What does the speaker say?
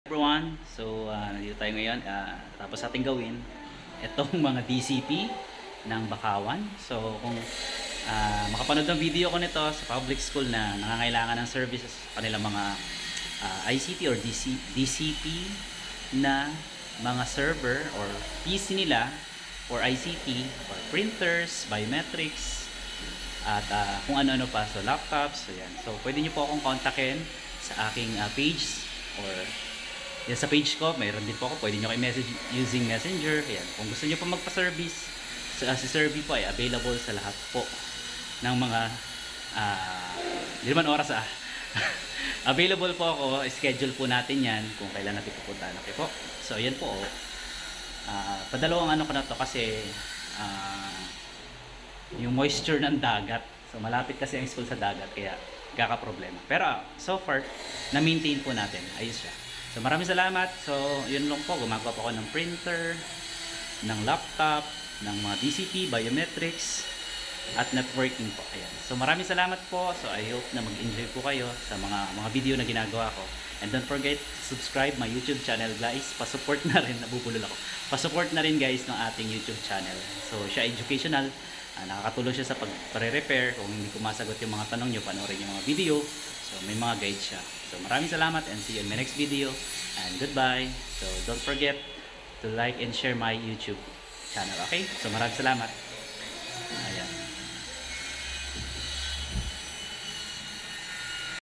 Everyone, so nandito tayo ngayon, tapos ating gawin itong mga DCP ng Bakawan. So kung makapanood ng video ko nito sa public school na nangangailangan ng services kanilang mga ICT or DCP na mga server or PC nila or ICT or printers, biometrics at kung ano-ano pa, so laptops, so yan. So pwede nyo po akong kontakin sa aking page or yan sa page ko, mayroon din po ako. Pwede nyo kayo message using Messenger. Ayan. Kung gusto nyo po magpa-service, si Servi po ay available sa lahat po ng mga hindi naman oras available po ako. Schedule po natin yan kung kailan natin pupuntahan. Okay po. So, yan po. Padalawang ano ko na to kasi yung moisture ng dagat. So, malapit kasi ang school sa dagat kaya kaka-problema. Pero so far, na-maintain po natin. Ayos siya. So maraming salamat. So yun lang po, gumagawa po ako ng printer, ng laptop, ng mga DCP, biometrics, at networking po. Ayan. So maraming salamat po. So I hope na mag-enjoy po kayo sa mga video na ginagawa ko. And don't forget to subscribe my YouTube channel guys. Pa-support na rin, nabubulol ako. Pa-support na rin guys ng ating YouTube channel. So siya educational. Nakakatulong siya sa pagpare-repair. Kung hindi ko masagot yung mga tanong nyo, panoorin yung mga video. So may mga guide siya. So maraming salamat and see you in my next video. And goodbye. So don't forget to like and share my YouTube channel. Okay? So maraming salamat.